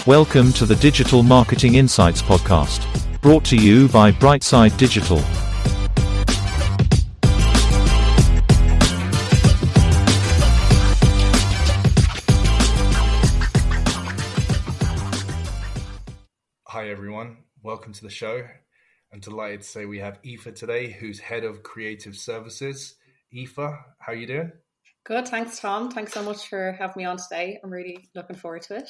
Welcome to the Digital Marketing Insights podcast, brought to you by Brightside Digital. Hi everyone, welcome to the show. I'm delighted to say we have Aoife today, who's Head of Creative Services. Aoife, how are you doing? Good, thanks Tom. Thanks so much for having me on today. I'm really looking forward to it.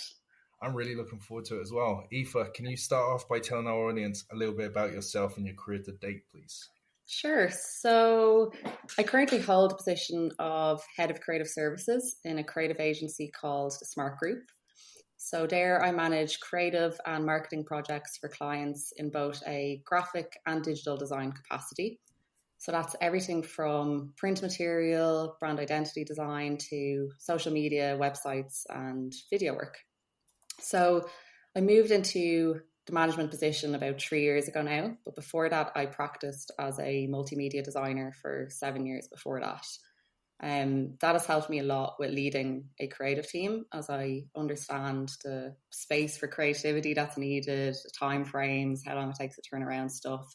I'm really looking forward to it as well. Aoife, can you start off by telling our audience a little bit about yourself and your career to date, please? Sure. So I currently hold the position of Head of Creative Services in a creative agency called the Smart Group. So there I manage creative and marketing projects for clients in both a graphic and digital design capacity. So that's everything from print material, brand identity design to social media, websites and video work. So I moved into the management position about 3 years ago now, but before that I practiced as a multimedia designer for 7 years before that. That has helped me a lot with leading a creative team as I understand the space for creativity that's needed, the time frames, how long it takes to turn around stuff.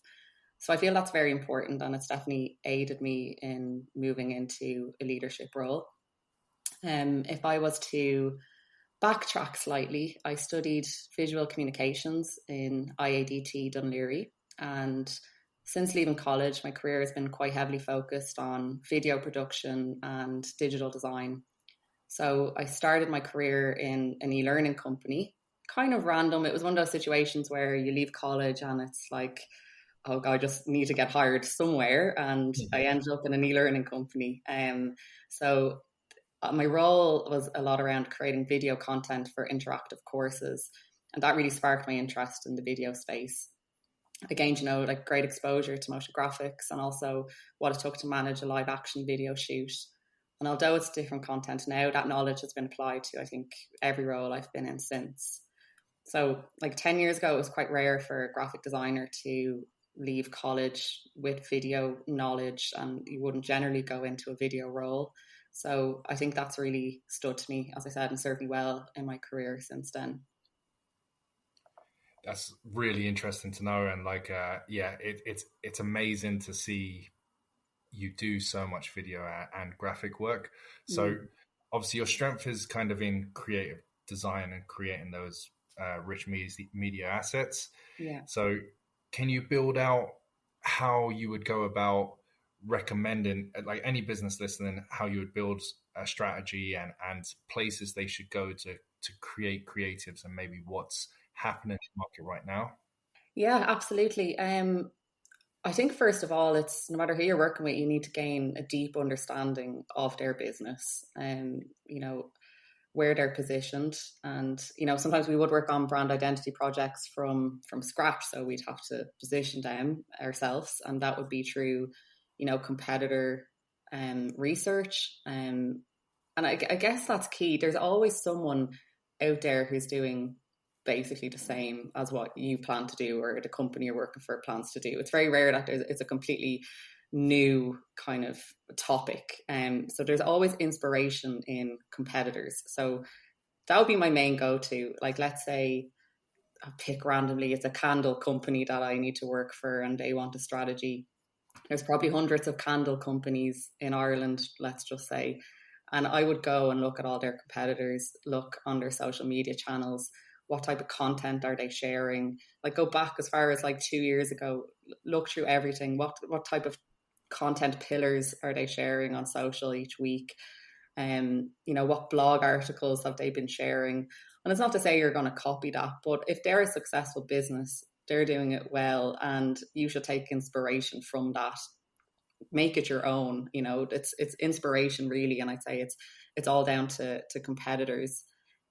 So I feel that's very important, and it's definitely aided me in moving into a leadership role. If I was to backtrack slightly, I studied visual communications in IADT Dún Laoghaire, and since leaving college, my career has been quite heavily focused on video production and digital design. So I started my career in an e-learning company, kind of random. It was one of those situations where you leave college and it's like, oh God, I just need to get hired somewhere. And I ended up in an e-learning company. So my role was a lot around creating video content for interactive courses. And that really sparked my interest in the video space. I gained, like great exposure to motion graphics and also what it took to manage a live action video shoot. And although it's different content now, that knowledge has been applied to, I think, every role I've been in since. So like 10 years ago, it was quite rare for a graphic designer to leave college with video knowledge, and you wouldn't generally go into a video role. So I think that's really stood to me, as I said, and served me well in my career since then. That's really interesting to know, and it's amazing to see you do so much video and graphic work. So obviously your strength is kind of in creative design and creating those rich media assets. Yeah. So can you build out how you would go about recommending, like any business listening, how you would build a strategy and places they should go to create creatives, and maybe what's happening in the market right now? Yeah, absolutely. I think first of all, it's no matter who you're working with, you need to gain a deep understanding of their business and, where they're positioned. And, sometimes we would work on brand identity projects from scratch. So we'd have to position them ourselves. And that would be through, competitor research. And I guess that's key. There's always someone out there who's doing basically the same as what you plan to do or the company you're working for plans to do. It's very rare that it's a completely new kind of topic. So there's always inspiration in competitors. So that would be my main go-to. Like, let's say I'll pick randomly, it's a candle company that I need to work for and they want a strategy. There's probably hundreds of candle companies in Ireland, let's just say. And I would go and look at all their competitors, look on their social media channels. What type of content are they sharing? Like, go back as far as like 2 years ago, look through everything. What type of content pillars are they sharing on social each week? What blog articles have they been sharing? And it's not to say you're going to copy that, but if they're a successful business, they're doing it well, and you should take inspiration from that. Make it your own. It's inspiration really, and I'd say it's all down to competitors.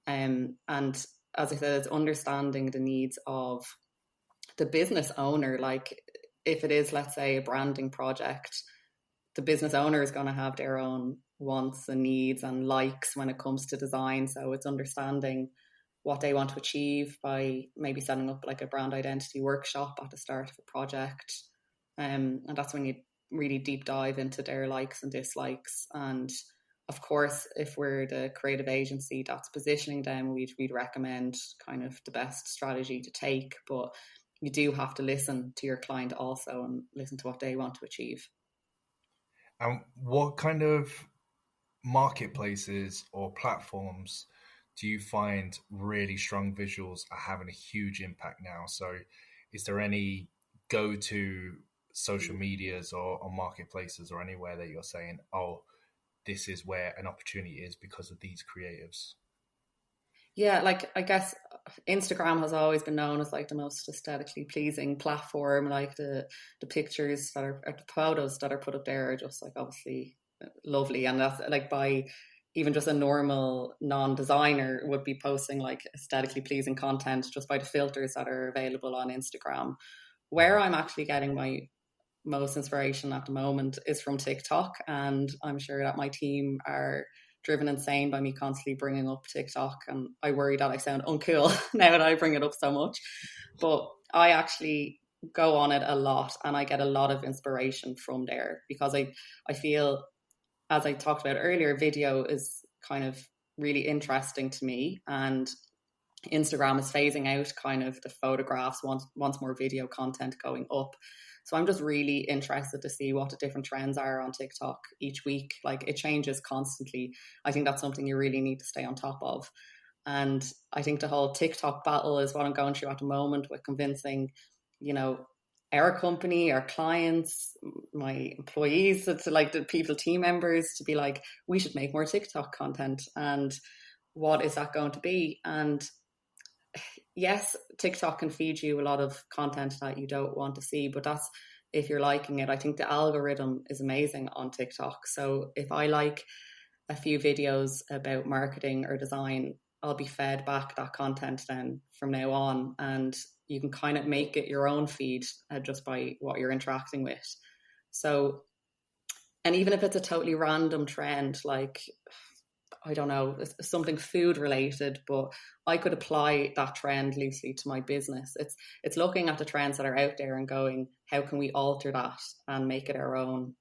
And as I said, it's understanding the needs of the business owner. Like, if it is, let's say, a branding project, the business owner is going to have their own wants and needs and likes when it comes to design. So it's understanding what they want to achieve by maybe setting up like a brand identity workshop at the start of a project. And that's when you really deep dive into their likes and dislikes and of course, if we're the creative agency that's positioning them, we'd recommend kind of the best strategy to take. But you do have to listen to your client also and listen to what they want to achieve. And what kind of marketplaces or platforms do you find really strong visuals are having a huge impact now? So is there any go-to social medias or marketplaces or anywhere that you're saying, oh, this is where an opportunity is because of these creatives? Yeah, like I guess Instagram has always been known as like the most aesthetically pleasing platform. Like the pictures that are, or the photos that are put up there are just like obviously lovely, and that's like by even just a normal non-designer would be posting like aesthetically pleasing content just by the filters that are available on Instagram. Where I'm actually getting my most inspiration at the moment is from TikTok, and I'm sure that my team are driven insane by me constantly bringing up TikTok, and I worry that I sound uncool now that I bring it up so much. But I actually go on it a lot, and I get a lot of inspiration from there because I feel, as I talked about earlier, video is kind of really interesting to me, and Instagram is phasing out kind of the photographs, wants more video content going up. So I'm just really interested to see what the different trends are on TikTok each week. Like it changes constantly. I think that's something you really need to stay on top of. And I think the whole TikTok battle is what I'm going through at the moment with convincing, you know, our company, our clients, my employees, to like the people, team members, to be like, we should make more TikTok content. And what is that going to be? And yes, TikTok can feed you a lot of content that you don't want to see, but that's if you're liking it. I think the algorithm is amazing on TikTok. So if I like a few videos about marketing or design, I'll be fed back that content then from now on. And you can kind of make it your own feed just by what you're interacting with. So, and even if it's a totally random trend, like I don't know, something food related, but I could apply that trend loosely to my business. It's looking at the trends that are out there and going, how can we alter that and make it our own?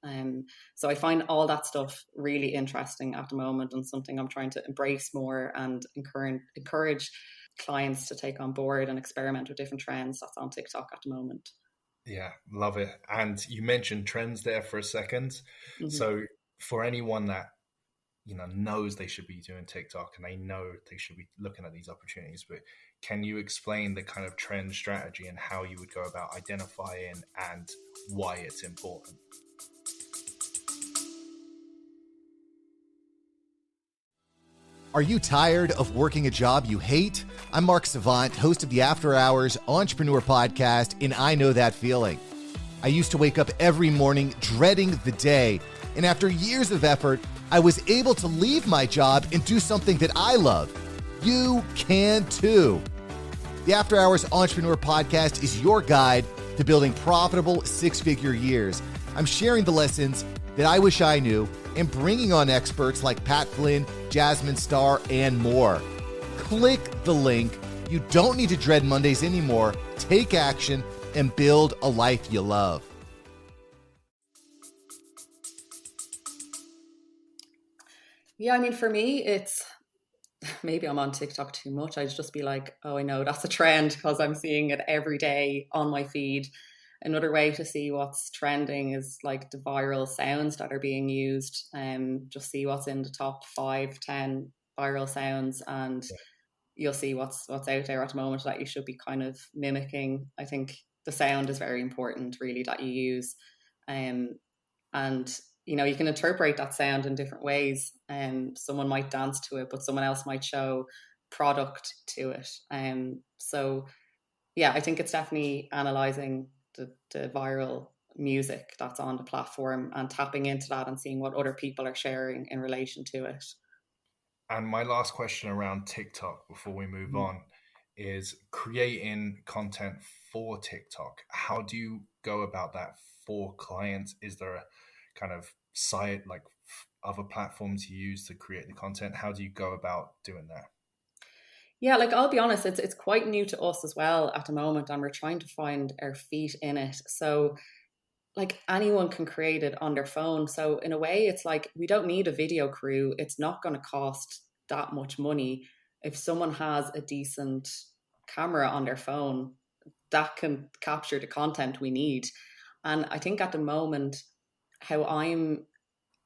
So I find all that stuff really interesting at the moment, and something I'm trying to embrace more and encourage clients to take on board and experiment with different trends that's on TikTok at the moment. Yeah, love it. And you mentioned trends there for a second. Mm-hmm. So for anyone that knows they should be doing TikTok and they know they should be looking at these opportunities, but can you explain the kind of trend strategy and how you would go about identifying and why it's important? Are you tired of working a job you hate? I'm Mark Savant, host of the After Hours Entrepreneur Podcast, and I know that feeling. I used to wake up every morning dreading the day, and after years of effort, I was able to leave my job and do something that I love. You can too. The After Hours Entrepreneur Podcast is your guide to building profitable six-figure years. I'm sharing the lessons that I wish I knew and bringing on experts like Pat Flynn, Jasmine Starr, and more. Click the link. You don't need to dread Mondays anymore. Take action and build a life you love. Yeah, I mean, for me, it's maybe I'm on TikTok too much. I'd just be like, oh, I know that's a trend because I'm seeing it every day on my feed. Another way to see what's trending is like the viral sounds that are being used, and just see what's in the top 5-10 viral sounds, and you'll see what's out there at the moment that you should be kind of mimicking. I think the sound is very important, really, that you use, and you can interpret that sound in different ways. Someone might dance to it, but someone else might show product to it. So yeah, I think it's definitely analyzing the viral music that's on the platform and tapping into that and seeing what other people are sharing in relation to it. And my last question around TikTok before we move on is creating content for TikTok. How do you go about that for clients? Is there a kind of site, like other platforms you use to create the content? How do you go about doing that? Yeah, like I'll be honest, it's quite new to us as well at the moment, and we're trying to find our feet in it. So like anyone can create it on their phone. So in a way, it's like we don't need a video crew. It's not going to cost that much money. If someone has a decent camera on their phone, that can capture the content we need. And I think at the moment, how I'm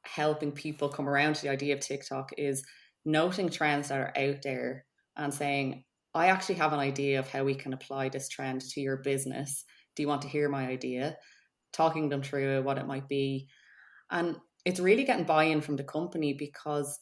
helping people come around to the idea of TikTok is noting trends that are out there and saying, I actually have an idea of how we can apply this trend to your business. Do you want to hear my idea? Talking them through what it might be. And it's really getting buy-in from the company because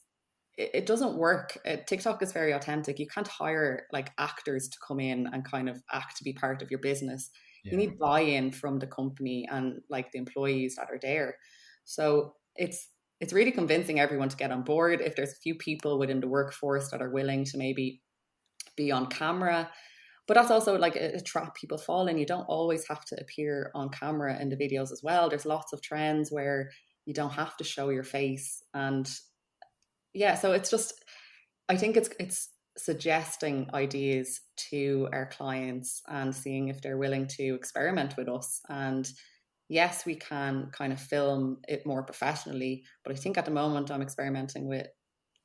it doesn't work. TikTok is very authentic. You can't hire like actors to come in and kind of act to be part of your business. You need buy-in from the company and like the employees that are there. So it's really convincing everyone to get on board. If there's a few people within the workforce that are willing to maybe be on camera, but that's also like a trap people fall in. You don't always have to appear on camera in the videos as well. There's lots of trends where you don't have to show your face. And yeah, so it's just, I think it's suggesting ideas to our clients and seeing if they're willing to experiment with us. And yes, we can kind of film it more professionally, but I think at the moment I'm experimenting with,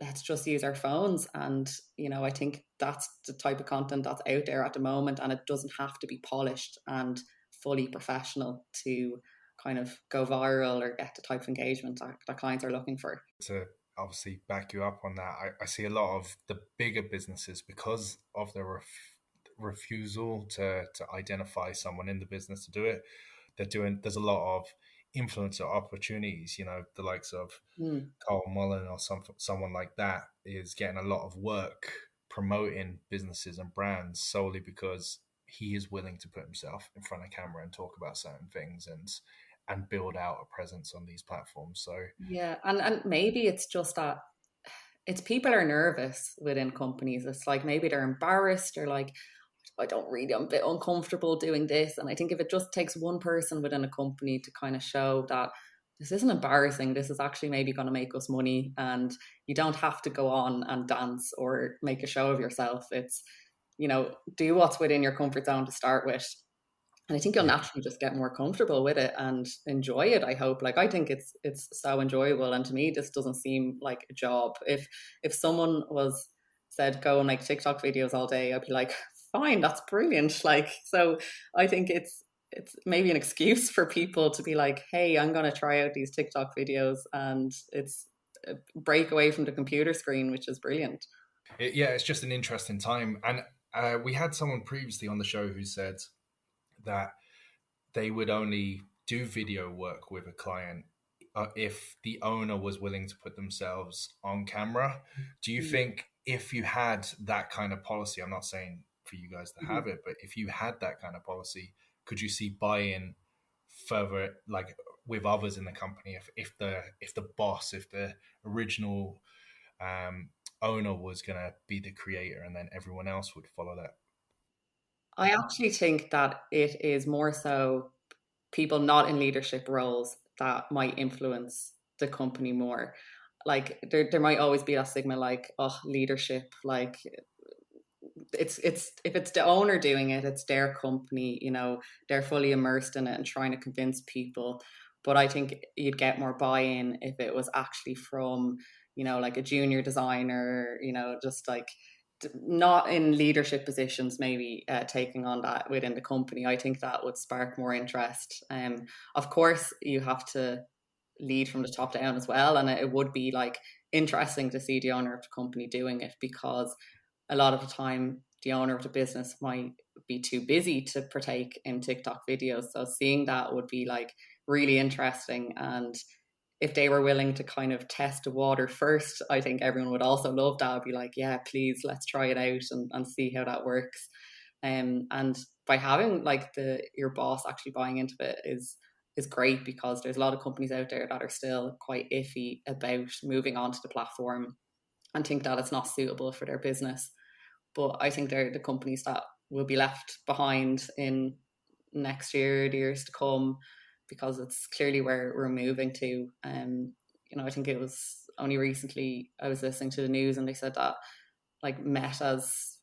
let's just use our phones. And, you know, I think that's the type of content that's out there at the moment. And it doesn't have to be polished and fully professional to kind of go viral or get the type of engagement that clients are looking for. To obviously back you up on that, I see a lot of the bigger businesses, because of their refusal to identify someone in the business to do it, there's a lot of influencer opportunities, you know, the likes of Carl Mullen or someone like that is getting a lot of work promoting businesses and brands solely because he is willing to put himself in front of camera and talk about certain things and build out a presence on these platforms. So yeah, and maybe it's just that it's people are nervous within companies. It's like maybe they're embarrassed or like, I'm a bit uncomfortable doing this. And I think if it just takes one person within a company to kind of show that this isn't embarrassing, this is actually maybe going to make us money, and you don't have to go on and dance or make a show of yourself. It's, you know, do what's within your comfort zone to start with. And I think you'll naturally just get more comfortable with it and enjoy it, I hope. Like, I think it's so enjoyable. And to me, this doesn't seem like a job. If someone said, go and make TikTok videos all day, I'd be like, fine, that's brilliant. Like, so I think it's maybe an excuse for people to be like, hey, I'm going to try out these TikTok videos. And it's a break away from the computer screen, which is brilliant. It's just an interesting time. And we had someone previously on the show who said that they would only do video work with a client if the owner was willing to put themselves on camera. Do you think if you had that kind of policy, I'm not saying for you guys to have it, but if you had that kind of policy, could you see buy-in further, like with others in the company, if the boss, if the original owner was going to be the creator and then everyone else would follow that? I actually think that it is more so people not in leadership roles that might influence the company more. Like there might always be that stigma, like, oh, leadership, like it's if it's the owner doing it, it's their company, you know, they're fully immersed in it and trying to convince people. But I think you'd get more buy-in if it was actually from, you know, like a junior designer, you know, just like not in leadership positions, maybe taking on that within the company. I think that would spark more interest. Of course, you have to lead from the top down as well, and it would be like interesting to see the owner of the company doing it, because a lot of the time the owner of the business might be too busy to partake in TikTok videos. So seeing that would be like really interesting. And if they were willing to kind of test the water first, I think everyone would also love that. I'd be like, yeah, please, let's try it out and see how that works. And by having like your boss actually buying into it is great, because there's a lot of companies out there that are still quite iffy about moving onto the platform and think that it's not suitable for their business. But I think they're the companies that will be left behind in next year, the years to come, because it's clearly where we're moving to. You know, I think it was only recently I was listening to the news and they said that like Meta's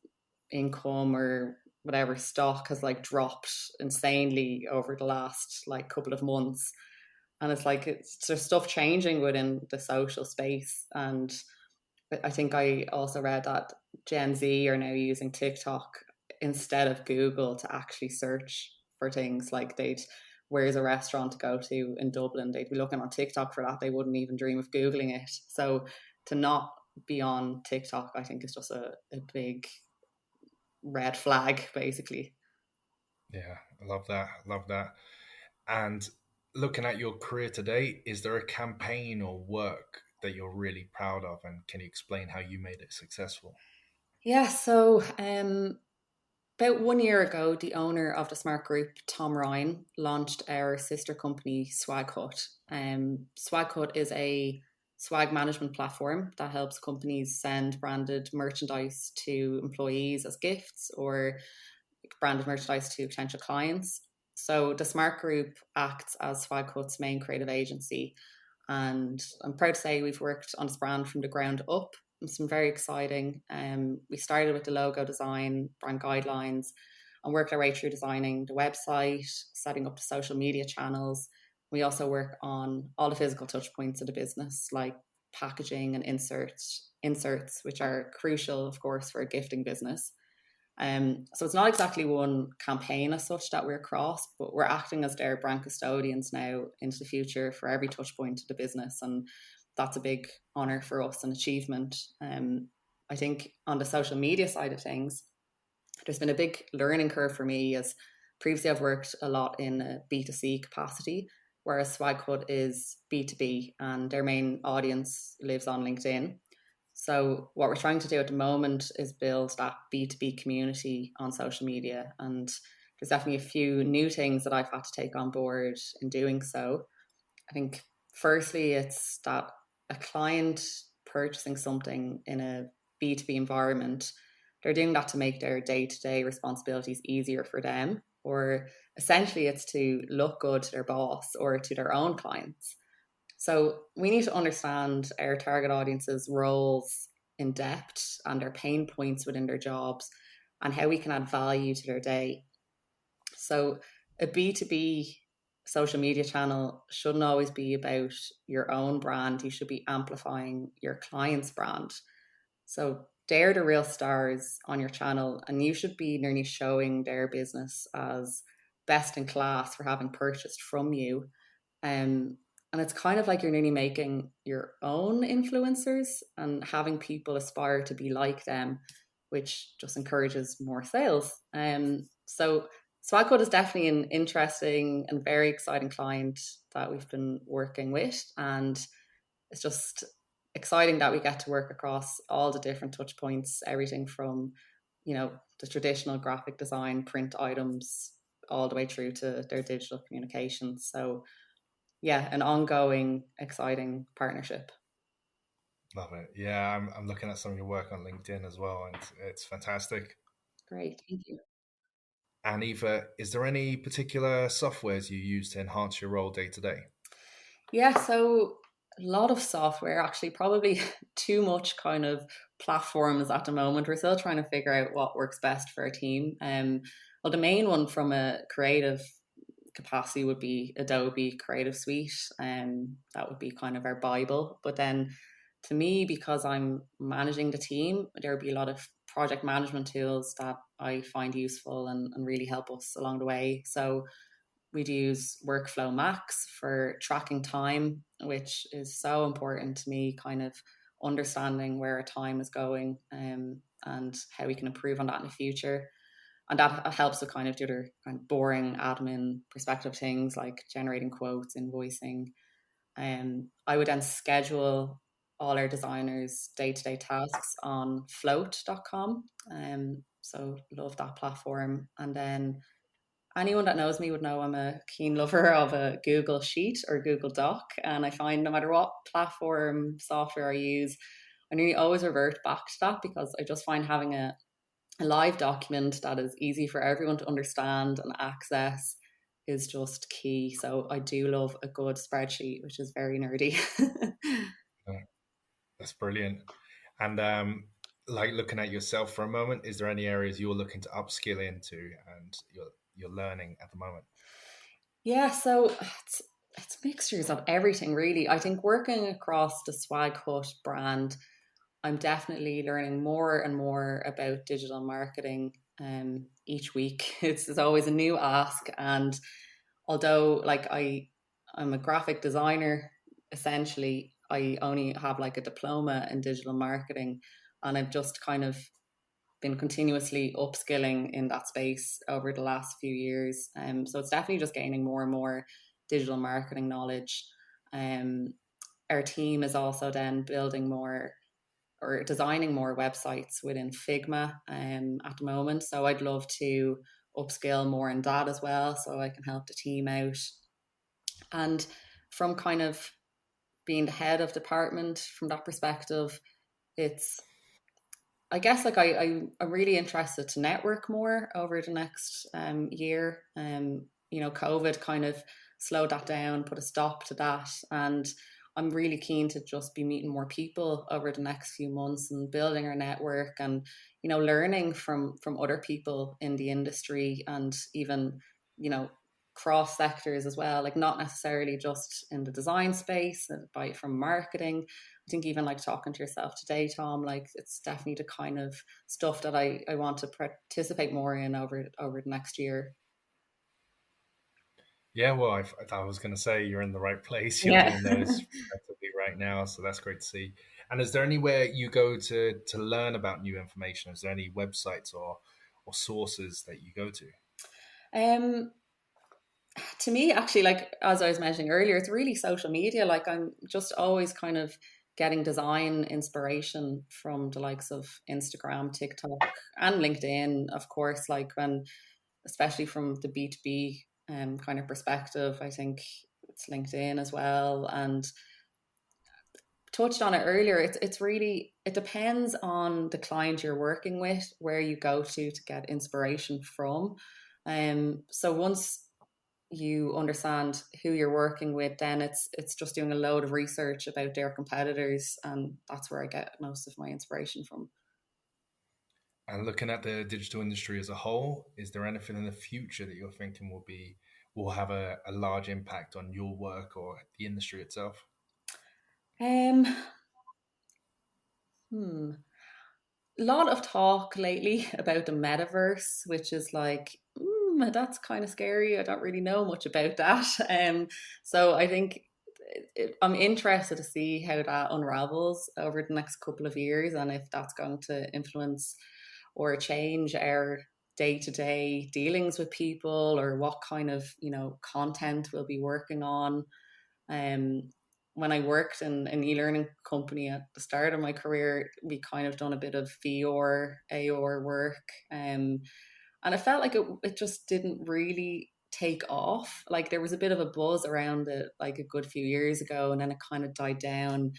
income or whatever stock has like dropped insanely over the last like couple of months. And it's like there's stuff changing within the social space. And I think I also read that Gen Z are now using TikTok instead of Google to actually search for things. Like where's a restaurant to go to in Dublin? They'd be looking on TikTok for that. They wouldn't even dream of Googling it. So to not be on TikTok, I think is just a big red flag, basically. Yeah, I love that. I love that. And looking at your career today, is there a campaign or work that you're really proud of? And can you explain how you made it successful? Yeah, so about 1 year ago, the owner of the Smart Group, Tom Ryan, launched our sister company, Swag Hut. Swag Hut is a swag management platform that helps companies send branded merchandise to employees as gifts or branded merchandise to potential clients. So the Smart Group acts as Swag Hut's main creative agency. And I'm proud to say we've worked on this brand from the ground up. It's been very exciting. We started with the logo design, brand guidelines, and worked our way through designing the website, setting up the social media channels. We also work on all the physical touch points of the business, like packaging and inserts, which are crucial, of course, for a gifting business. So it's not exactly one campaign as such that we're across, but we're acting as their brand custodians now into the future for every touch point of the business. And that's a big honor for us and achievement. I think on the social media side of things, there's been a big learning curve for me, as previously I've worked a lot in a B2C capacity, whereas Swaghood is B2B and their main audience lives on LinkedIn. So what we're trying to do at the moment is build that B2B community on social media. And there's definitely a few new things that I've had to take on board in doing so. I think firstly, it's that a client purchasing something in a B2B environment, they're doing that to make their day-to-day responsibilities easier for them, or essentially it's to look good to their boss or to their own clients. So we need to understand our target audience's roles in depth and their pain points within their jobs and how we can add value to their day. So a B2B social media channel shouldn't always be about your own brand. You should be amplifying your client's brand. So they're the real stars on your channel, and you should be nearly showing their business as best in class for having purchased from you. And it's kind of like you're nearly making your own influencers and having people aspire to be like them, which just encourages more sales. So Swagcode is definitely an interesting and very exciting client that we've been working with. And it's just exciting that we get to work across all the different touch points, everything from, the traditional graphic design, print items, all the way through to their digital communications. So yeah, an ongoing, exciting partnership. Love it. Yeah, I'm looking at some of your work on LinkedIn as well, and it's fantastic. Great, thank you. And Aoife, is there any particular softwares you use to enhance your role day to day? Yeah, so a lot of software, actually, probably too much kind of platforms at the moment. We're still trying to figure out what works best for our team. Well, the main one from a creative capacity would be Adobe Creative Suite, and that would be kind of our Bible. But then to me, because I'm managing the team, there would be a lot of project management tools that I find useful and really help us along the way. So we'd use Workflow Max for tracking time, which is so important to me, kind of understanding where our time is going, and how we can improve on that in the future. And that helps with kind of the other kind of boring admin perspective things like generating quotes, invoicing. I would then schedule all our designers' day-to-day tasks on float.com. So love that platform. And then anyone that knows me would know I'm a keen lover of a Google Sheet or Google Doc. And I find no matter what platform software I use, I nearly always revert back to that because I just find having a live document that is easy for everyone to understand and access is just key. So I do love a good spreadsheet, which is very nerdy. That's brilliant. And like looking at yourself for a moment, is there any areas you're looking to upskill into and you're learning at the moment? Yeah, so it's mixtures of everything really. I think working across the Swag Hut brand, I'm definitely learning more and more about digital marketing each week. It's always a new ask, and although I'm a graphic designer, essentially I only have like a diploma in digital marketing, and I've just kind of been continuously upskilling in that space over the last few years. So it's definitely just gaining more and more digital marketing knowledge. Um, our team is also then building more or designing more websites within Figma at the moment. So I'd love to upskill more in that as well, so I can help the team out. And from kind of being the head of department, from that perspective, it's I guess like I'm really interested to network more over the next year. COVID kind of slowed that down, put a stop to that, and I'm really keen to just be meeting more people over the next few months and building our network, and learning from other people in the industry, and even you know cross sectors as well, like not necessarily just in the design space, but from marketing. I think even like talking to yourself today, Tom, like it's definitely the kind of stuff that I want to participate more in over the next year. Yeah, well, I was going to say you're in the right place. You're Yeah. doing those effectively right now, so that's great to see. And is there anywhere you go to learn about new information? Is there any websites or sources that you go to? um, to me, actually, like as I was mentioning earlier, it's really social media. Like I'm just always kind of getting design inspiration from the likes of Instagram, TikTok, and LinkedIn, of course. Like when, especially from the B2B kind of perspective, I think it's LinkedIn as well. And touched on it earlier, it's really, it depends on the client you're working with, where you go to get inspiration from. So once you understand who you're working with, then it's just doing a load of research about their competitors, and that's where I get most of my inspiration from. And looking at the digital industry as a whole, is there anything in the future that you're thinking will have a large impact on your work or the industry itself? Um, hmm. A lot of talk lately about the metaverse, which is like, that's kind of scary. I don't really know much about that. So I think I'm interested to see how that unravels over the next couple of years, and if that's going to influence or change our day-to-day dealings with people, or what kind of content we'll be working on. um, when I worked in an e-learning company at the start of my career, we kind of done a bit of VR, AR work, and it felt like it just didn't really take off. Like there was a bit of a buzz around it like a good few years ago, and then it kind of died down.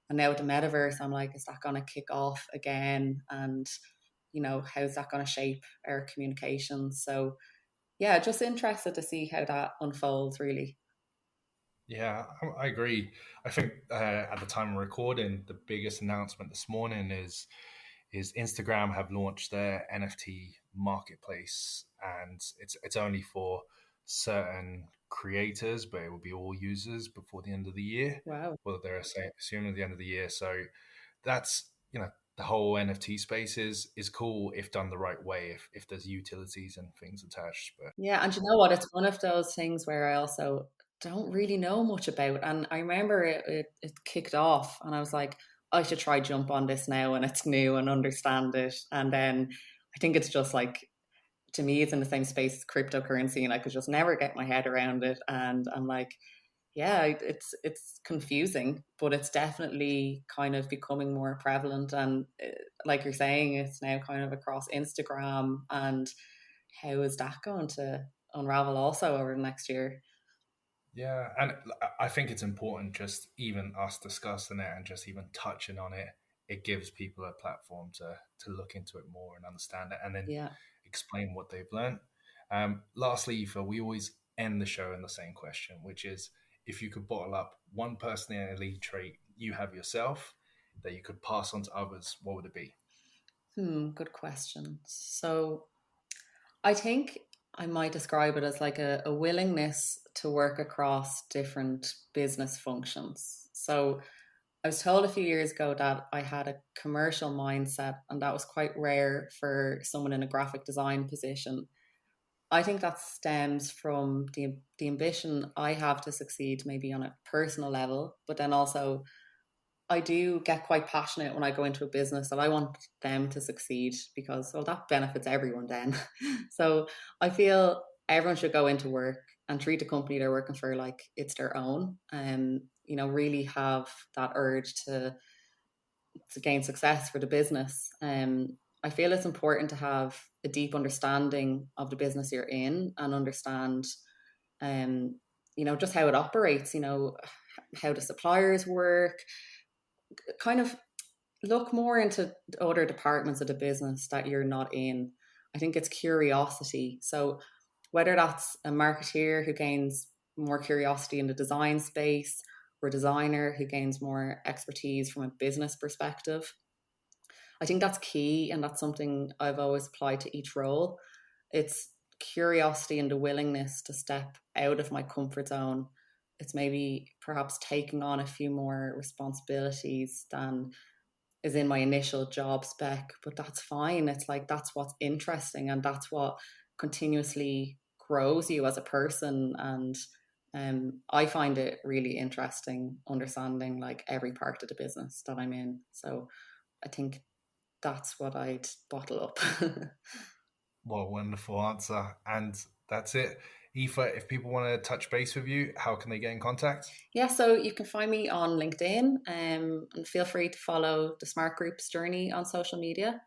And now with the metaverse, I'm like, is that going to kick off again? And how's that going to shape our communications? So yeah, just interested to see how that unfolds, really. Yeah, I agree. I think at the time of recording, the biggest announcement this morning is Instagram have launched their NFT marketplace, and it's only for certain creators, but it will be all users before the end of the year. Wow. Well, they're assuming at the end of the year. So that's the whole NFT space is cool if done the right way, if there's utilities and things attached. But Yeah, and you know what? It's one of those things where I also don't really know much about. And I remember it kicked off, and I was like, I should try jump on this now, and it's new and understand it. And then I think it's just like, to me, it's in the same space as cryptocurrency, and I could just never get my head around it. And I'm like, yeah, it's confusing, but it's definitely kind of becoming more prevalent. And like you're saying, it's now kind of across Instagram. And how is that going to unravel also over the next year? yeah, and I think it's important just even us discussing it and just even touching on it. It gives people a platform to look into it more and understand it, and then Yeah. explain what they've learned. Lastly, Aoife, we always end the show in the same question, which is if you could bottle up one personality trait you have yourself that you could pass on to others, what would it be? Good question. So I think I might describe it as like a willingness to work across different business functions. So I was told a few years ago that I had a commercial mindset, and that was quite rare for someone in a graphic design position. I think that stems from the ambition I have to succeed, maybe on a personal level, but then also I do get quite passionate when I go into a business that I want them to succeed because, well, that benefits everyone then. So I feel everyone should go into work and treat the company they're working for like it's their own, and really have that urge to gain success for the business. I feel it's important to have a deep understanding of the business you're in and understand, just how it operates. How the suppliers work, kind of look more into other departments of the business that you're not in. I think it's curiosity. So whether that's a marketeer who gains more curiosity in the design space, or a designer who gains more expertise from a business perspective, I think that's key, and that's something I've always applied to each role. It's curiosity and the willingness to step out of my comfort zone. It's maybe perhaps taking on a few more responsibilities than is in my initial job spec, but that's fine. It's like that's what's interesting, and that's what continuously grows you as a person. And I find it really interesting understanding like every part of the business that I'm in. So I think that's what I'd bottle up. Well, wonderful answer. And that's it. Aoife, if people want to touch base with you, how can they get in contact? Yeah, so you can find me on LinkedIn, and feel free to follow the Smart Group's journey on social media.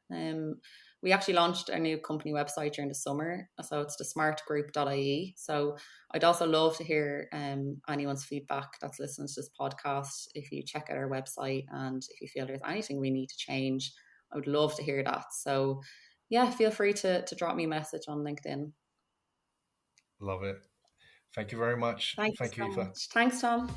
We actually launched a new company website during the summer, so it's thesmartgroup.ie. So I'd also love to hear anyone's feedback that's listening to this podcast. If you check out our website and if you feel there's anything we need to change, I would love to hear that. So yeah, feel free to drop me a message on LinkedIn. Love it. Thank you very much. Thank you Thank you, so Aoife. much. Thanks, Tom.